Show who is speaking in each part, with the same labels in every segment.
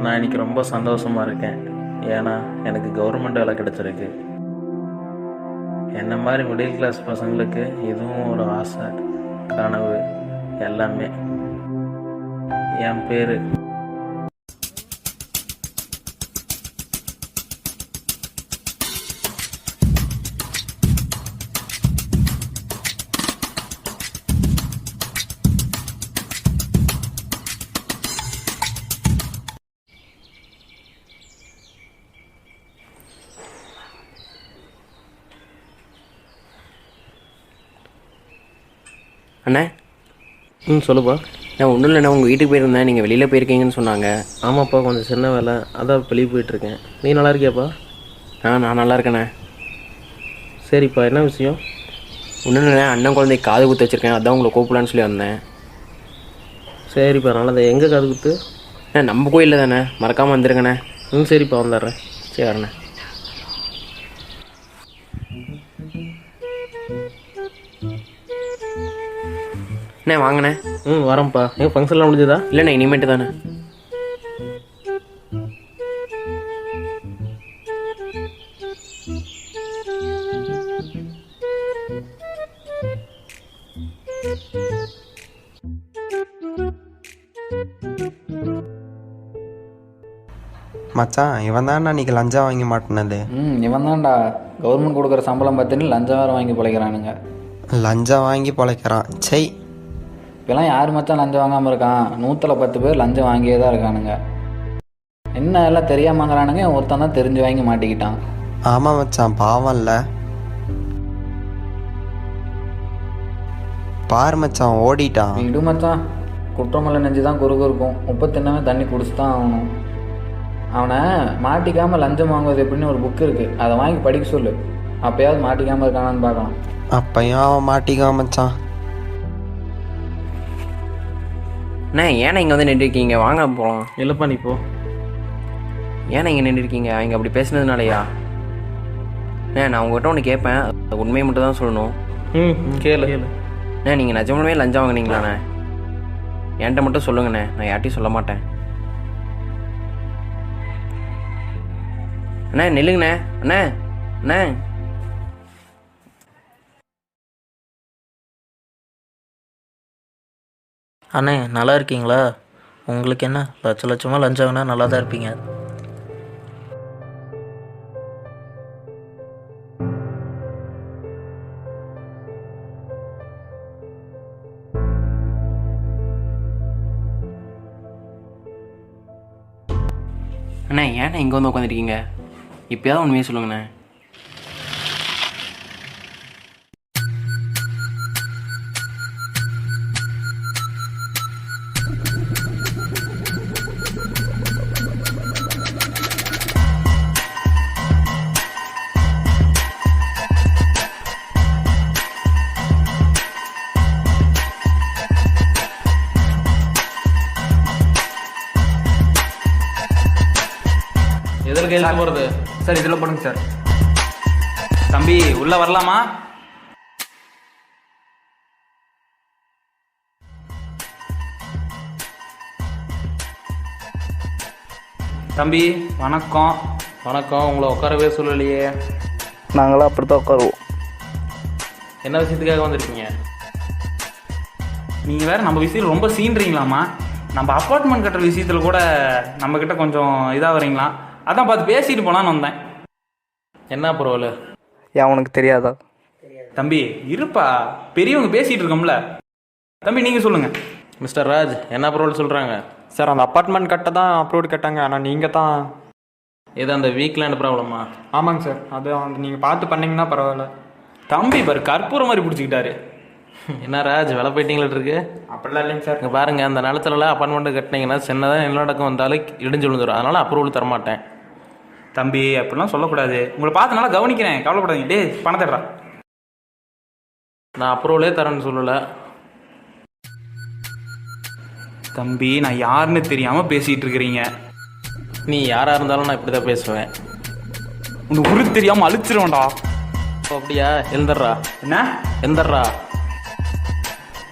Speaker 1: நான் இன்னைக்கு ரொம்ப சந்தோஷமாக இருக்கேன். ஏன்னா எனக்கு கவர்மெண்ட் வேலை கிடச்சிருக்கு. என்ன மாதிரி மிடில் கிளாஸ் பசங்களுக்கு இதுவும் ஒரு ஆசை, கனவு, எல்லாமே. என் பேர்
Speaker 2: அண்ணே.
Speaker 1: சொல்லுப்பா.
Speaker 2: நான் ஒன்றும் இல்லைண்ணா, உங்கள் வீட்டுக்கு போயிருந்தேன், நீங்கள் வெளியில் போயிருக்கீங்கன்னு சொன்னாங்க.
Speaker 1: ஆமாப்பா, கொஞ்சம் சின்ன வேலை, அதான் வெளியே போயிட்டுருக்கேன். நீ நல்லா இருக்கியாப்பா?
Speaker 2: நான் நல்லா இருக்கேண்ணே.
Speaker 1: சரிப்பா, என்ன விஷயம்?
Speaker 2: ஒன்றும் இல்லைண்ணே, அண்ணன் குழந்தைக்கு காது குத்து வச்சுருக்கேன், அதான் உங்களை கூப்பிடலான்னு சொல்லி வந்தேன்.
Speaker 1: சரிப்பா, நல்லது. எங்கே காது குத்து?
Speaker 2: நம்ம கோயிலில் தானே, மறக்காமல் வந்துருங்கண்ணே.
Speaker 1: சரிப்பா, வந்துடுறேன்.
Speaker 2: சரிண்ணே. அண்ணே வாங்கண்ணே.
Speaker 1: வரேன்ப்பா. ஃபங்க்ஷன்லாம் முடிஞ்சதா?
Speaker 2: இல்லைண்ணே, இனிமேட்டு தானே.
Speaker 3: மச்சான், இவன் தான் அன்றைக்கி லஞ்சம் வாங்கி மாட்டினது.
Speaker 4: இவன் தான்டா கவர்மெண்ட் கொடுக்குற சம்பளம் பார்த்துன்னு லஞ்சம் வேறு வாங்கி பிழைக்கிறானுங்க.
Speaker 3: லஞ்சம் வாங்கி பொழைக்கிறான். செய்,
Speaker 4: இப்போலாம் யார் மச்சான் லஞ்சம் வாங்காமல் இருக்கான்? 110 பேர் லஞ்சம் வாங்கியே தான் இருக்கானுங்க. என்ன எல்லாம் தெரியாமங்கிறானுங்க, ஒருத்தன் தான் தெரிஞ்சு வாங்கி மாட்டிக்கிட்டான்.
Speaker 3: ஆமாம் மச்சான், பாவம் இல்லை. பாரு மச்சான், ஓடிட்டான்.
Speaker 4: விடு மச்சான், குற்றமல்ல நெஞ்சு தான் குறுகு இருக்கும். உப்பு தின்னவே தண்ணி குடிச்சு தான் ஆகணும். அவனை மாட்டிக்காமல் லஞ்சம் வாங்குவது எப்படின்னு ஒரு புக்கு இருக்குது, அதை வாங்கி படிக்க சொல்லு. அப்போயாவது மாட்டிக்காமல் இருக்கானான்னு பார்க்கலாம்.
Speaker 3: அப்பையும் அவன் மாட்டிக்கான் மச்சான்.
Speaker 2: அண்ணே, ஏன்னா இங்கே வந்து நின்றுருக்கீங்க? வாங்க போகலாம்.
Speaker 1: இல்லைப்பா, நீ போ.
Speaker 2: ஏன்னா இங்கே நின்றுருக்கீங்க? இங்கே அப்படி பேசுனதுனாலயா? நான் உங்கள்கிட்ட ஒன்று கேட்பேன், உண்மையை மட்டும் தான் சொல்லணும்.
Speaker 1: கேளு.
Speaker 2: நீங்கள் நிஜமாலுமே லஞ்சம் வாங்கினீங்களாண்ணே? என்கிட்ட மட்டும் சொல்லுங்கண்ணே, நான் யார்ட்டையும் சொல்ல மாட்டேன். அண்ணே நில்லுங்கண்ணே. அண்ணே அண்ணே
Speaker 5: அண்ணே, நல்லா இருக்கீங்களா? உங்களுக்கு என்ன, லட்சமாக லஞ்சம் வாங்கினா நல்லா தான் இருப்பீங்க.
Speaker 2: அண்ணே, ஏண்ணே இங்கே வந்து உட்காந்துருக்கீங்க? இப்போயாவது உண்மையை சொல்லுங்கண்ணே.
Speaker 1: எதில் கையில் போகிறது?
Speaker 6: சார் இதில் போடுங்க சார். தம்பி உள்ளே வரலாமா? தம்பி வணக்கம்.
Speaker 1: வணக்கம். உங்களை உட்காரவே சொல்லலையே.
Speaker 5: நாங்களாம் அப்படி தான் உட்காருவோம்.
Speaker 1: என்ன விஷயத்துக்காக வந்திருக்கீங்க?
Speaker 6: நீங்கள் வேறு நம்ம விஷயத்தில் ரொம்ப சீன்றீங்களாமா. நம்ம அப்பார்ட்மெண்ட் கட்டுற விஷயத்தில் கூட நம்மக்கிட்ட கொஞ்சம் இதாக வரீங்களா? அதான் பார்த்து பேசிட்டு போகலான்னு வந்தேன்.
Speaker 1: என்ன பரவாயில்ல?
Speaker 5: ஏன் உனக்கு தெரியாதா?
Speaker 6: தம்பி இருப்பா, பெரியவங்க பேசிகிட்டு இருக்கோம்ல. தம்பி நீங்கள் சொல்லுங்கள்.
Speaker 1: மிஸ்டர் ராஜ், என்ன பரவாயில்ல சொல்கிறாங்க?
Speaker 7: சார், அந்த அப்பார்ட்மெண்ட் கட்ட தான் அப்ரூவ்டு கேட்டாங்க, ஆனால் நீங்கள் தான்.
Speaker 1: இது அந்த வீக்லேண்ட் ப்ராப்ளமா?
Speaker 7: ஆமாங்க சார், அது நீங்கள் பார்த்து பண்ணிங்கன்னா பரவாயில்ல.
Speaker 6: தம்பி பாரு, கற்பூரம் மாதிரி பிடிச்சிக்கிட்டாரு.
Speaker 1: என்ன ராஜ், வேலை போயிட்டீங்களா இருக்கு?
Speaker 7: அப்படிலாம் இல்லைங்க சார்.
Speaker 1: இங்கே பாருங்கள், அந்த நிலத்துலலாம் அப்பார்ட்மெண்ட்டு கட்டினீங்கன்னா சின்னதாக நிலநடுக்கம் வந்தாலும் இடிஞ்சு விழுந்துடும். அதனால் அப்ரூவல் தரமாட்டேன்.
Speaker 6: தம்பி அப்படிலாம் சொல்லக்கூடாது. உங்களை பார்த்து நல்லா கவனிக்கிறேன், கவலைப்படாதீங்க. டே பணத்தேடுறா.
Speaker 1: நான் அப்ரூவலே தரேன்னு சொல்லலை.
Speaker 6: தம்பி, நான் யாருன்னு தெரியாமல் பேசிகிட்டு இருக்கிறீங்க.
Speaker 1: நீ யாராக இருந்தாலும் நான் இப்படி தான் பேசுவேன்.
Speaker 6: உனக்கு உரு தெரியாமல் அழிச்சிருவேன்டா.
Speaker 1: அப்படியா? எழுந்துடுறா.
Speaker 6: என்ன
Speaker 1: எந்தர்றா?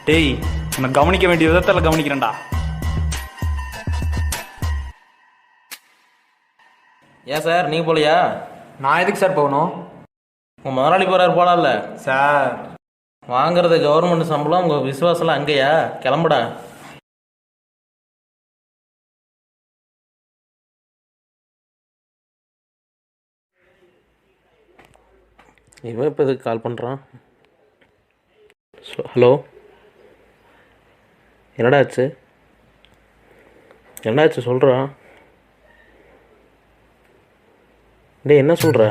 Speaker 6: டேய், உன்னை கவனிக்க வேண்டிய விதத்தில் கவனிக்கிறேன்டா.
Speaker 1: ஏன் சார் நீங்கள் போகலையா?
Speaker 7: நான் எதுக்கு சார் போகணும்?
Speaker 1: உங்கள் முதலாளி போகிறார் போகலாம்ல.
Speaker 7: சார்
Speaker 1: வாங்குறது கவர்மெண்ட் சம்பளம், உங்கள் விசுவாசம்லாம் அங்கேயா? கிளம்புடா. இவன் இப்போ எதுக்கு கால் பண்ணுறான்? ஹலோ, என்னடா ஆச்சு? என்னாச்சு சொல்கிறான்? டேய் என்ன சொல்கிற?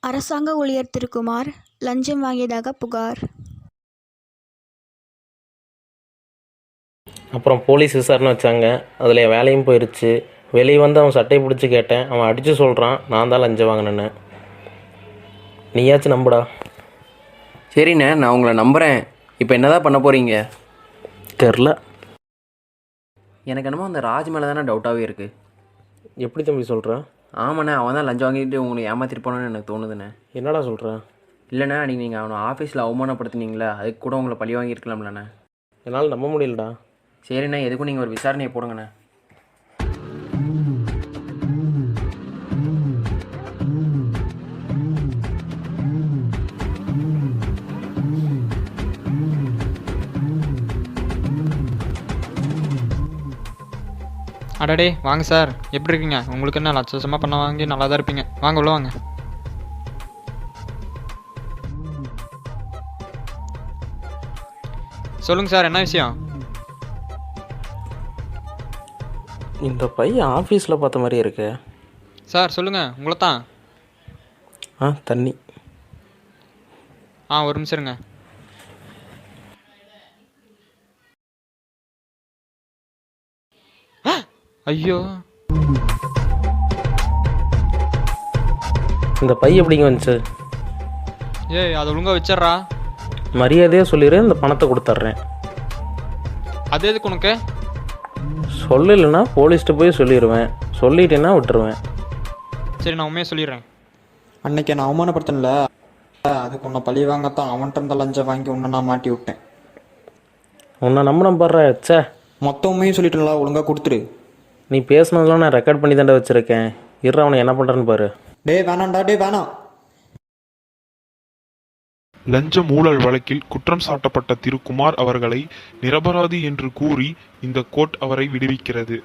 Speaker 8: அரசாங்க ஊழியர் திருக்குமார் லஞ்சம் வாங்கியதாக புகார்.
Speaker 1: அப்புறம் போலீஸ் விசாரணை வச்சாங்க. அதில் என் வேலையும் போயிடுச்சு. வெளியே வந்து அவன் சட்டையை பிடிச்சி கேட்டேன். அவன் அடித்து சொல்கிறான் நான் தான் லஞ்சம் வாங்கினேன்னு. நீயாச்சும் நம்புடா.
Speaker 2: சரிண்ணே, நான் உங்களை நம்புகிறேன். இப்போ என்னதான் பண்ண போகிறீங்க?
Speaker 1: தெரில.
Speaker 2: எனக்கு என்னமோ அந்த ராஜ் மேலே தானே டவுட்டாகவே இருக்குது.
Speaker 1: எப்படி தம்பி சொல்கிற?
Speaker 2: ஆமாண்ணே, அவன் தான் லஞ்சம் வாங்கிட்டு உங்களை ஏமாத்திட்டு போனான்னு எனக்கு தோணுதுண்ணே.
Speaker 1: என்னடா சொல்கிற?
Speaker 2: இல்லைண்ணே, அன்றைக்கி நீங்கள் அவனை ஆஃபீஸில் அவமானப்படுத்தினீங்களே, அதுக்கு கூட உங்களை பழி வாங்கியிருக்கலாம்லண்ணே.
Speaker 1: என்னால் நம்ப முடியலடா.
Speaker 2: சரிண்ணே, எதுக்கும் நீங்கள் ஒரு விசாரணையை போடுங்கண்ணே.
Speaker 7: அடடே வாங்க சார், எப்படி இருக்கீங்க? உங்களுக்கு என்ன லட்சமாக பண்ண வாங்கி நல்லா தான் இருப்பீங்க. வாங்க உள்ள வாங்க. சொல்லுங்கள் சார், என்ன விஷயம்?
Speaker 1: இந்த பையன் ஆஃபீஸில் பார்த்த மாதிரி இருக்கு.
Speaker 7: சார் சொல்லுங்கள், உங்களை தான்.
Speaker 1: தண்ணி.
Speaker 7: ஒரு நிமிஷம் இருங்க. ஐயோ,
Speaker 1: இந்த பை எப்படிங்க வந்துச்சு?
Speaker 7: அதை ஒழுங்காக வச்சிட்றா.
Speaker 1: மரியாதையாக சொல்லிடு, இந்த பணத்தை கொடுத்துட்றேன்.
Speaker 7: அது எதுக்கு உனக்கு?
Speaker 1: சொல்லலைன்னா போலீஸ்கிட்ட போய் சொல்லிடுவேன், சொல்லிட்டேன்னா விட்டுருவேன்.
Speaker 7: சரி, நான் உண்மையாக சொல்லிடுறேன்.
Speaker 3: அன்னைக்கு நான் அவமானப்படுத்தல, அதுக்கு உன்னை பழி வாங்கத்தான் அவன்கிட்ட இருந்த லஞ்சம் வாங்கி உன்னை நான் மாட்டி விட்டேன்.
Speaker 1: உன்னை நம்பின பாடுற. சே,
Speaker 3: மொத்த உண்மையும் சொல்லிட்டுங்களா? ஒழுங்காக கொடுத்துரு.
Speaker 1: நீ பேசுனதெல்லாம் நான் ரெக்கார்ட் பண்ணி தாண்டா வச்சுருக்கேன். இரு, அவனை என்ன பண்ணுறான்னு பாரு.
Speaker 3: டே வேணாம்டா, டே வேணாம்.
Speaker 9: லஞ்ச ஊழல் வழக்கில் குற்றம் சாட்டப்பட்ட திருக்குமார் அவர்களை நிரபராதி என்று கூறி இந்த கோர்ட் அவரை விடுவிக்கிறது.